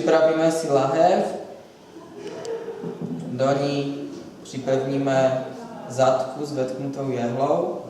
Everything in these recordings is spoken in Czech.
připravíme si lahev, do ní připevníme zadku s vetknutou jehlou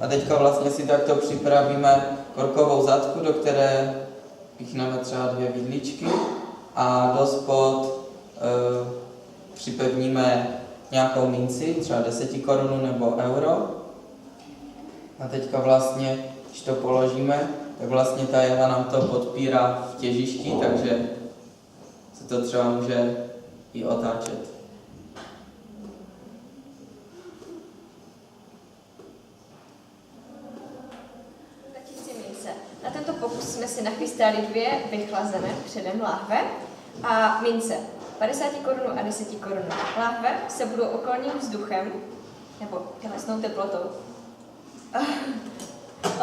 a teďka vlastně si takto připravíme korkovou zadku, do které píchneme třeba 2 vidličky a do spod připevníme nějakou minci, třeba 10 korun nebo euro. A teďka vlastně, když to položíme, tak vlastně ta jehla nám to podpírá v těžišti, takže se to třeba může i otáčet. Na tento pokus jsme si nachystali 2 vychlazené předem láhve a mince 50 korun a 10 korun. Láhve se budou okolním vzduchem nebo tělesnou teplotou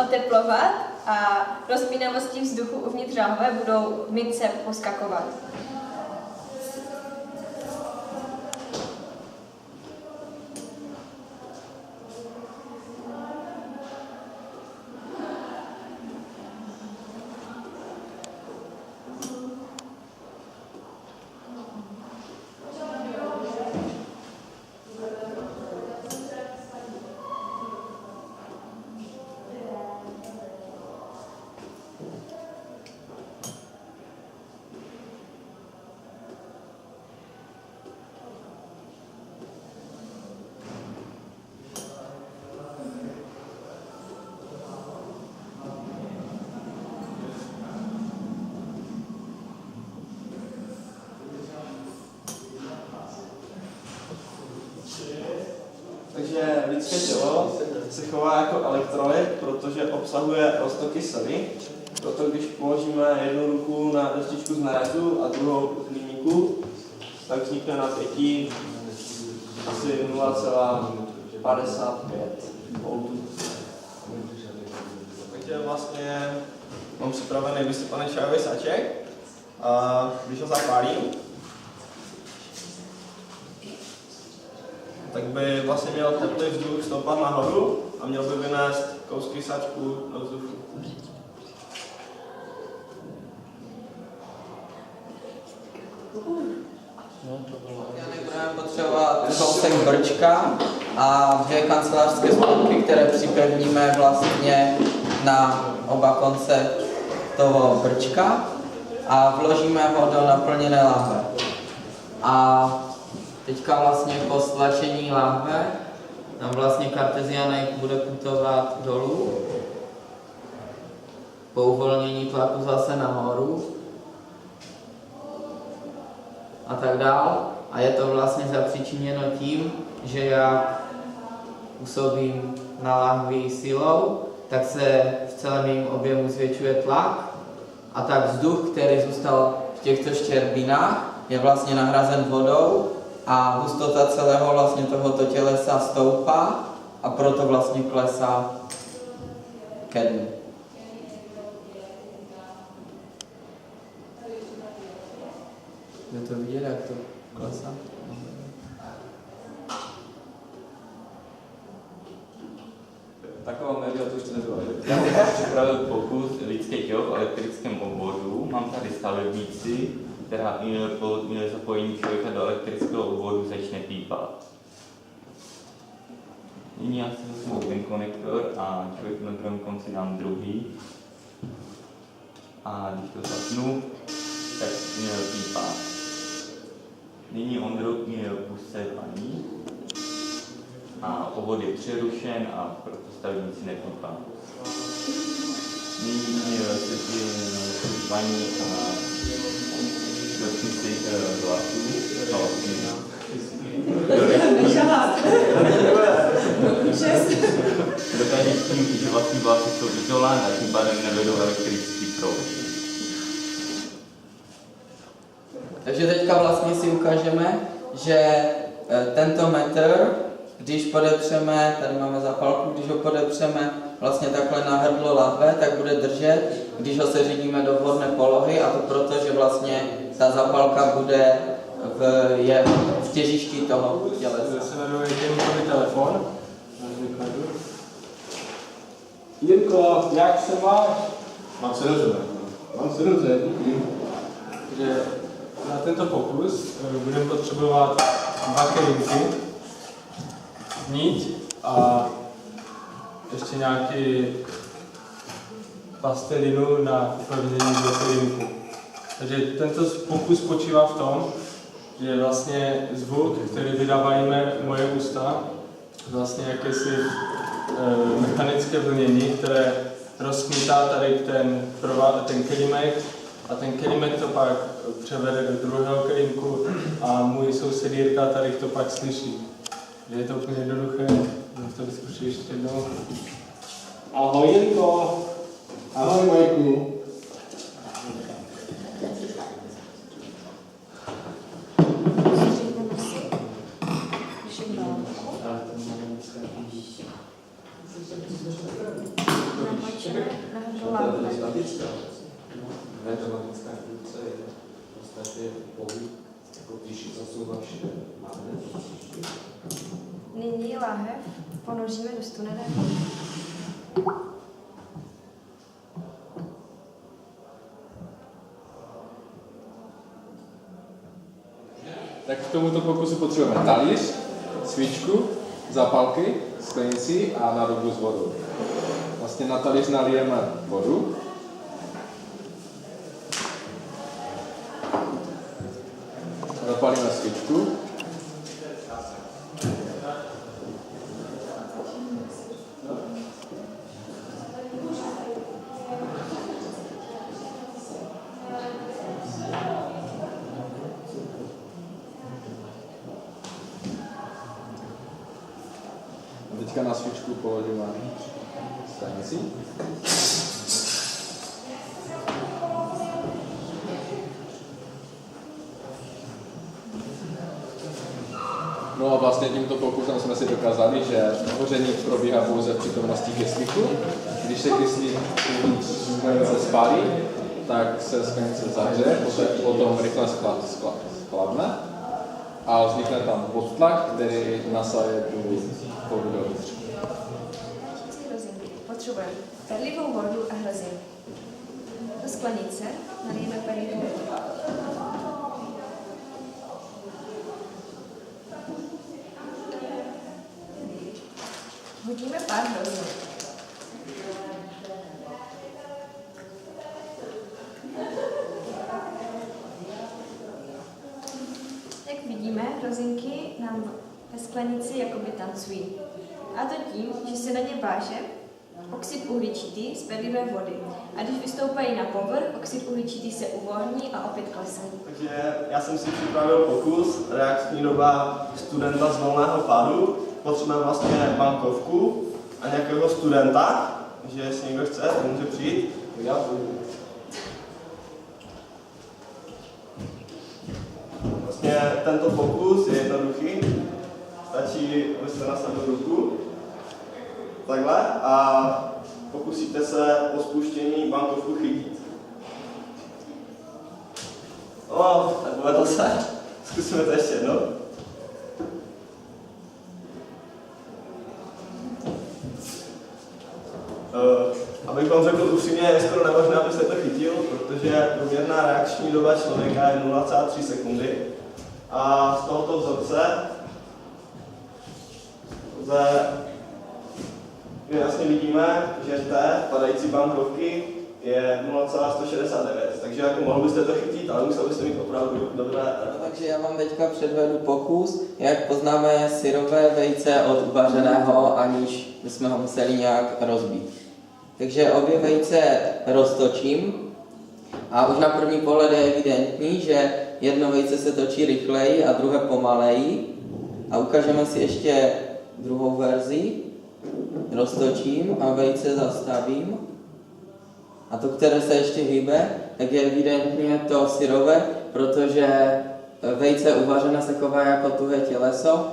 oteplovat a rozpínavostí vzduchu uvnitř láhve budou mince poskakovat. Takže lidské tělo se chová jako elektrolyt, protože obsahuje roztoky. Proto když položíme jednu ruku na destičku z narezu a druhou z hliníku, tak vznikne napětí asi 0,55 V. Takže vlastně mám připravený vysypaný čajový sáček a když ho zapálím, tak by vlastně měl teplý vzduch stoupat nahoru a měl by vynést kousky sáčku do vzduchu. Budeme potřebovat kousek brčka a 2 kancelářské spolky, které připevníme vlastně na oba konce toho brčka a vložíme ho do naplněné láhve. A teďka vlastně po stlačení láhve tam vlastně kartezianek bude putovat dolů, po uvolnění tlaku zase nahoru a tak dál. A je to vlastně zapříčiněno tím, že já působím na láhvi silou, tak se v celém jejím objemu zvětšuje tlak a tak vzduch, který zůstal v těchto štěrbinách, je vlastně nahrazen vodou a hustota celého vlastně tohoto tělesa stoupá a proto vlastně klesá ke dnu. Je to vidět, jak to klesá? Taková média to ještě nebyla. Já jsem připravil pokus lidské tělo v elektrickém obvodu. Mám tady stavebnici, která po zapojení člověka do elektrického obvodu začne pípat. Nyní já si vezmu ten konektor a člověk na druhém konci dám druhý. A když to zapnu, tak pípá. Nyní on pustí paní a obvod je přerušen a proto stavebnici nepípá. Nyní se paní a dotknu si hlasu. Dokáže s tím, že vlastní vlasy jsou izolán a tím pádem nevedou elektrický proud. Takže teďka vlastně si ukážeme, že tento metr, když podepřeme, tady máme zapalku, když ho podepřeme vlastně takhle na hrdlo lahve, tak bude držet, když ho seřadíme do vhodné polohy, a to proto, že vlastně ta zapalka bude v těžišti toho tělesa. Se jmenuje Jirkovi telefon. Jirko, jak se máš? Mám se dobře. Díky. Že tento pokus budeme potřebovat 2 kelímky, niť a ještě nějaký plastelinu na upevnění do kelímku. Takže tento pokus spočívá v tom, že vlastně zvuk, který vydávají moje ústa, vlastně jakési mechanické vlnění, které rozkmitá tady ten kelímek a ten kelímek to pak převede do druhého kelímku a můj soused Jirka tady to pak slyší. Je to úplně jednoduché, můžu to vyzkoušet ještě jednou. Ahoj Jirko. Ahoj Majku. Matematická funkce je v podstatě pohyb, jako když zasouváš magnet. Nyní láhev ponoříme do studené vody. Tak k tomuto pokusu potřebujeme talíř, svíčku, zápalky, sklenici a nádobu s vodou. Vlastně na talíř nalijeme vodu. Zapálíme svíčku. A teďka na svíčku položíme sklenici. No a vlastně tímto pokusem jsme si dokázali, že hoření probíhá pouze v přítomnosti kyslíku. Když se kyslík uvnitř sklenice spálí, tak se sklenice zahřeje, potom rychle schladne a vznikne tam podtlak, který nasaje tu vodu dovnitř. Potřebujeme perlivou vodu a hrozinky. Do sklenice nalijeme perlivou vodu. Hodíme pár hrozinek. Jak vidíme, hrozinky nám ve sklenici jakoby tancují. A to tím, že se na ně váže oxid uhličitý z perlivé vody. A když vystoupají na povrch, oxid uhličitý se uvolní a opět klesají. Takže já jsem si připravil pokus, reakční doba studenta z volného pádu. Potřebujeme vlastně bankovku a nějakého studenta, že jestli někdo chce, tak může přijít. Já budu. Vlastně tento pokus je jednoduchý. Stačí, abyste nasadili ruku. Takhle a pokusíte se po spuštění bankovku chytit. No, tak povedlo se. Zkusíme to ještě jednou. Abych vám řekl upřímně, je skoro nemožné, abyste to chytil, protože průměrná reakční doba člověka je 0,3 sekundy. A z tohoto vzorce jasně vidíme, že té padající bankovky je 0,169, takže jako mohl byste to chytit, ale musel byste mít opravdu dobré. No, takže já vám teďka předvedu pokus, jak poznáme syrové vejce od uvařeného, aniž bychom ho museli nějak rozbít. Takže obě vejce roztočím a už na první pohled je evidentní, že jedno vejce se točí rychleji a druhé pomaleji. A ukážeme si ještě druhou verzi. Roztočím a vejce zastavím. A to, které se ještě hýbe, tak je evidentně to syrové, protože vejce uvařené se chová jako tuhé těleso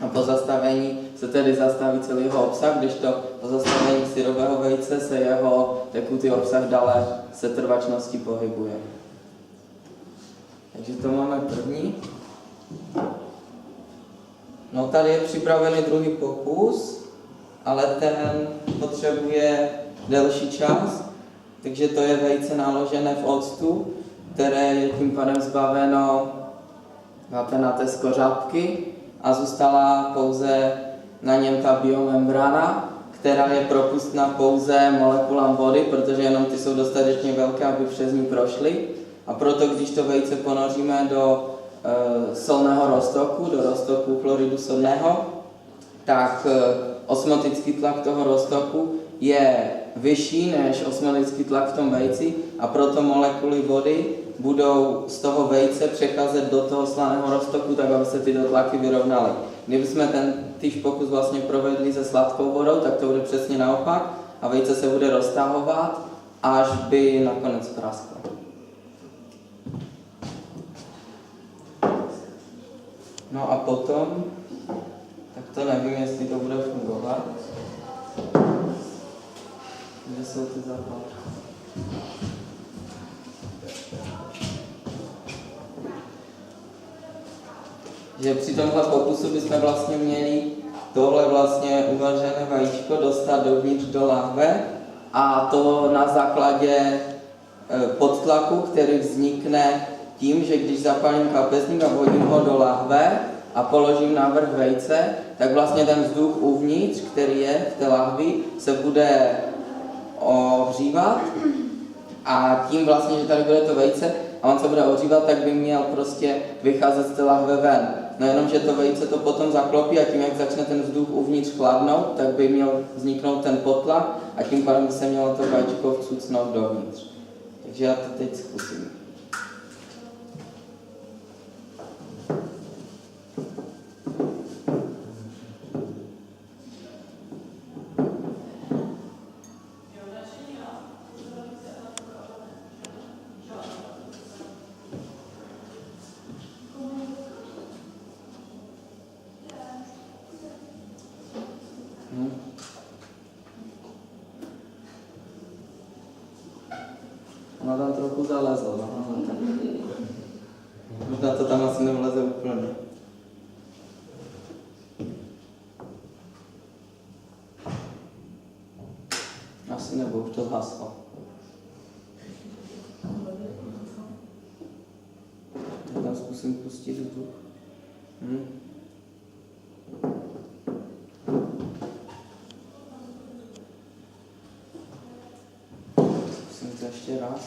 a po zastavení se tedy zastaví celý jeho obsah, kdežto po zastavení syrového vejce se jeho tekutý obsah dále se trvačností pohybuje. Takže to máme první. No tady je připravený druhý pokus, ale ten potřebuje delší čas, takže to je vejce naložené v octu, které je tím pádem zbaveno vápenaté skořápky a zůstala pouze na něm ta biomembrána, která je propustná pouze molekulám vody, protože jenom ty jsou dostatečně velké, aby přes ní prošly. A proto, když to vejce ponoříme do solného roztoku, do roztoku chloridu sodného, tak osmotický tlak toho roztoku je vyšší než osmotický tlak v tom vejci a proto molekuly vody budou z toho vejce přecházet do toho slaného roztoku, tak aby se ty dotlaky vyrovnaly. Kdybychom týž pokus vlastně provedli se sladkou vodou, tak to bude přesně naopak a vejce se bude roztahovat, až by nakonec prasklo. No a potom, tak to nevím, jestli to bude fungovat. Kde jsou ty zápalky? Že při tomhle pokusu bychom vlastně měli tohle vlastně uvařené vajíčko dostat dovnitř do lahve a to na základě podtlaku, který vznikne tím, že když zapálím kapesník a vhodím ho do lahve a položím návrh vejce, tak vlastně ten vzduch uvnitř, který je v té lahvi, se bude ohřívat a tím vlastně, že tady bude to vejce a on se bude ohřívat, tak by měl prostě vycházet z té lahve ven. No jenom, že to vejce to potom zaklopí a tím, jak začne ten vzduch uvnitř chladnout, tak by měl vzniknout ten potlak a tím pádem by se mělo to vajíčko vcucnout dovnitř. Takže já to teď zkusím. Ono tam trochu zalezlo, no. Možná to tam asi nevleze úplně. Asi nebo už to zhaslo. Já tam zkusím pustit vzduch. Zkusím to ještě raz.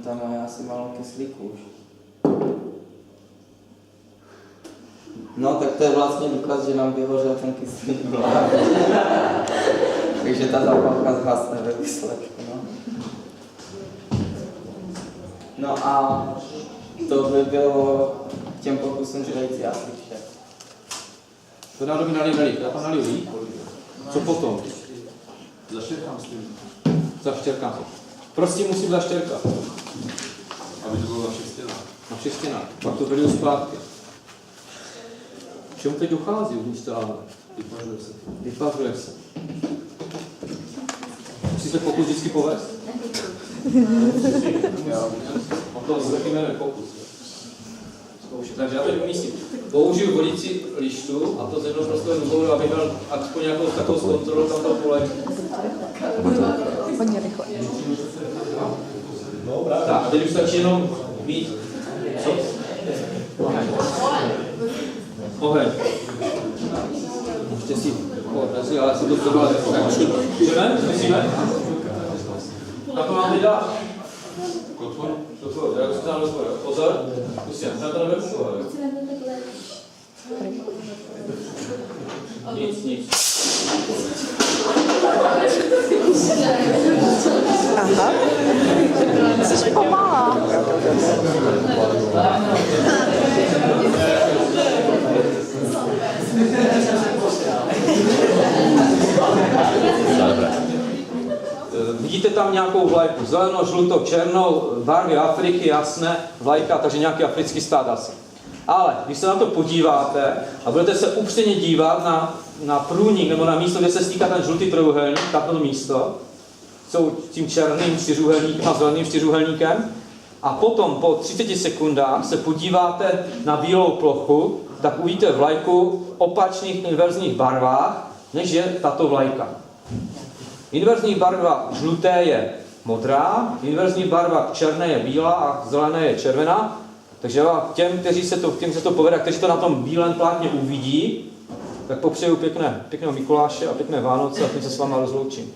Tam má asi málo kyslíku už. No, tak to je vlastně důkaz, že nám vyhořel ten kyslík v hlavě. Takže ta zápalka zhasne ve výsledku, no. No a to by bylo k těm pokusům vejci asi vše. To dá doby nalít, já tam naliju víc. Co potom? Zaštěrkám s tím. Zaštěrkám to. Prostě musím zaštěrkat. Aby to bylo na všech stěnách. Na všech stěnách. Pak to vyliju zpátky. Čemu teď dochází uvnitř té lahve? Vypařuje se. Vypařuje se. Musí se pokus vždycky povést? On to taky jmenuje pokus. Takže já teď umístím. Použiju vodici lištu a to z jednoho prostého důvodu, aby měl aspoň nějakou takovou kontrolu tam to pole. Hodně rychle. Tak, a teď už stačí jenom mít. Co? Oheň. Můžete si podrazit, ale se to třeba jdeme? Myslíme? Na to mám vydat. Jak se tam rozpojil? Pozor, pustím, na to nebude fungovat. Nic. Aha. Jsi pomalá. Vidíte tam nějakou vlajku, zelenou, žlutou, černou, barvy Afriky, jasné, vlajka, takže nějaký africký stát asi. Ale když se na to podíváte a budete se upřeně dívat na průnik nebo na místo, kde se stýká ten žlutý trojúhelník, tato místo, jsou tím černým čtyřúhelníkem a zeleným čtyřúhelníkem, a potom po 30 sekundách se podíváte na bílou plochu tak uvidíte vlajku v opačných inverzních barvách, než je tato vlajka. Inverzní barva žluté je modrá, inverzní barva černé je bílá a zelené je červená. Takže těm, kteří se to povede, a kteří to na tom bílém plátně uvidí, tak popřeju pěkného Mikuláše a pěkné Vánoce a tím se s váma rozloučím.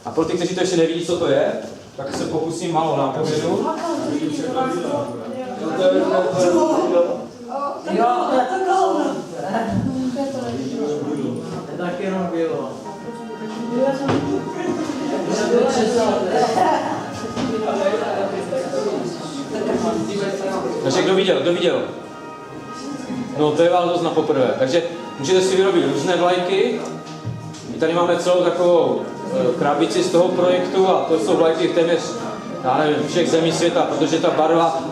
A pro ty, kteří to ještě nevidí, co to je, tak se pokusím malou nápovědu. Tak jenom bylo. Takže kdo viděl? No to je Vánoc na poprvé. Takže můžete si vyrobit různé vlajky. My tady máme celou takovou krabici z toho projektu a to jsou vlajky téměř, já nevím, všech zemí světa, protože ta barva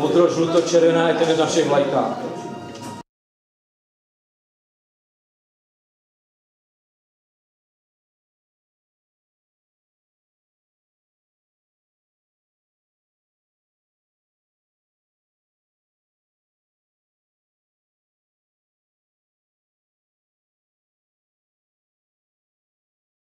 modro-žluto-červená je téměř na všech vlajkách.